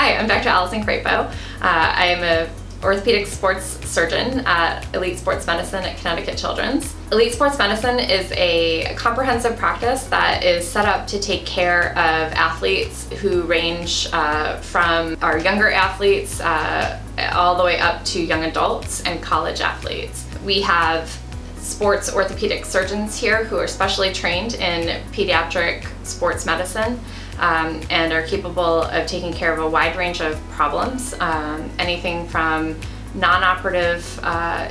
Hi, I'm Dr. Allison Crepeau. I am an orthopedic sports surgeon at Elite Sports Medicine at Connecticut Children. Elite Sports Medicine is a comprehensive practice that is set up to take care of athletes who range from our younger athletes all the way up to young adults and college athletes. We have sports orthopedic surgeons here who are specially trained in pediatric sports medicine and are capable of taking care of a wide range of problems, anything from non-operative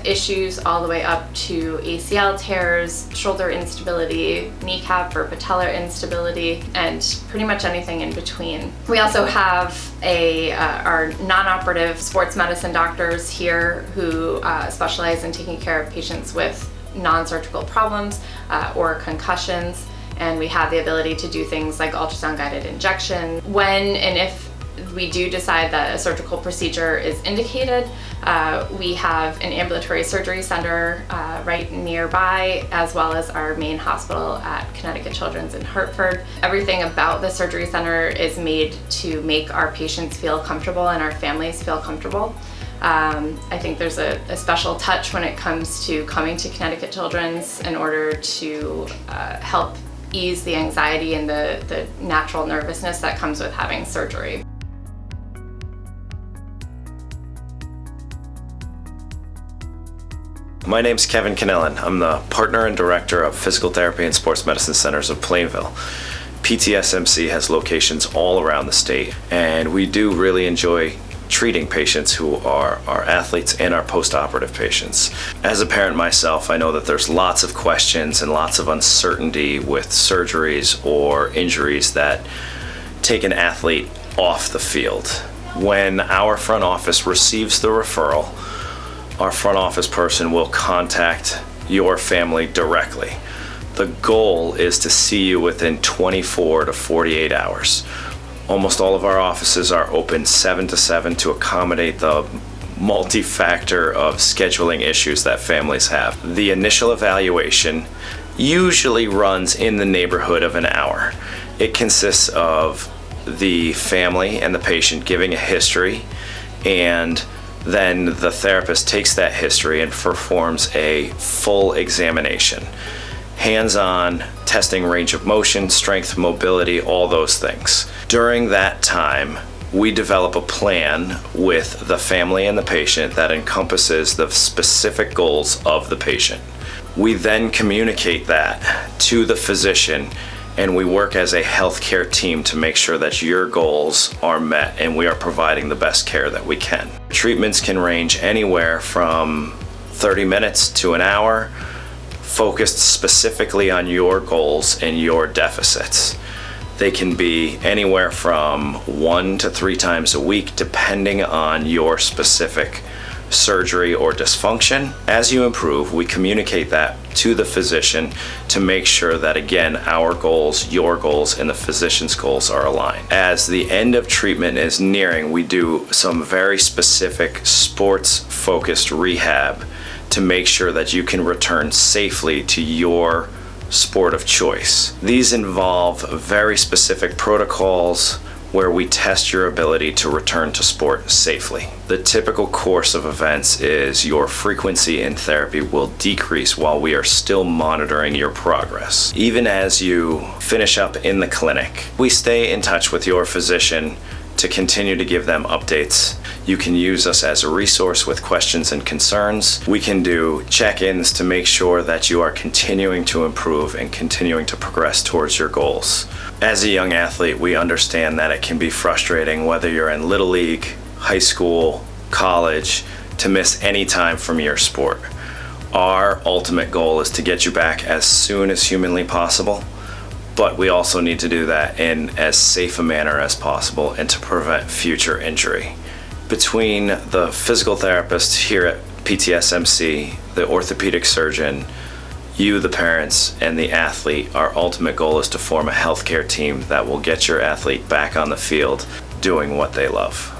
issues all the way up to ACL tears, shoulder instability, kneecap or patellar instability, and pretty much anything in between. We also have our non-operative sports medicine doctors here who specialize in taking care of patients with non-surgical problems or concussions, and we have the ability to do things like ultrasound guided injection. When and if we do decide that a surgical procedure is indicated, we have an ambulatory surgery center right nearby, as well as our main hospital at Connecticut Children in Hartford. Everything about the surgery center is made to make our patients feel comfortable and our families feel comfortable. I think there's a special touch when it comes to coming to Connecticut Children's in order to help ease the anxiety and the natural nervousness that comes with having surgery. My name's Kevin Connellan. I'm the partner and director of Physical Therapy and Sports Medicine Centers of Plainville. PTSMC has locations all around the state, and we do really enjoy treating patients who are our athletes and our post-operative patients. As a parent myself, I know that there's lots of questions and lots of uncertainty with surgeries or injuries that take an athlete off the field. When our front office receives the referral, our front office person will contact your family directly. The goal is to see you within 24 to 48 hours. Almost all of our offices are open 7 to 7 to accommodate the multi-factor of scheduling issues that families have. The initial evaluation usually runs in the neighborhood of an hour. It consists of the family and the patient giving a history, and then the therapist takes that history and performs a full examination. Hands-on, testing range of motion, strength, mobility, all those things. During that time, we develop a plan with the family and the patient that encompasses the specific goals of the patient. We then communicate that to the physician, and we work as a healthcare team to make sure that your goals are met and we are providing the best care that we can. Treatments can range anywhere from 30 minutes to an hour, focused specifically on your goals and your deficits. They can be anywhere from 1 to 3 times a week, depending on your specific surgery or dysfunction. As you improve, we communicate that to the physician to make sure that, again, our goals, your goals, and the physician's goals are aligned. As the end of treatment is nearing, we do some very specific sports-focused rehab to make sure that you can return safely to your sport of choice. These involve very specific protocols where we test your ability to return to sport safely. The typical course of events is your frequency in therapy will decrease while we are still monitoring your progress. Even as you finish up in the clinic, we stay in touch with your physician to continue to give them updates. You can use us as a resource with questions and concerns. We can do check-ins to make sure that you are continuing to improve and continuing to progress towards your goals. As a young athlete, we understand that it can be frustrating whether you're in Little League, high school, college, to miss any time from your sport. Our ultimate goal is to get you back as soon as humanly possible, but we also need to do that in as safe a manner as possible and to prevent future injury. Between the physical therapist here at PTSMC, the orthopedic surgeon, you, the parents, and the athlete, our ultimate goal is to form a healthcare team that will get your athlete back on the field doing what they love.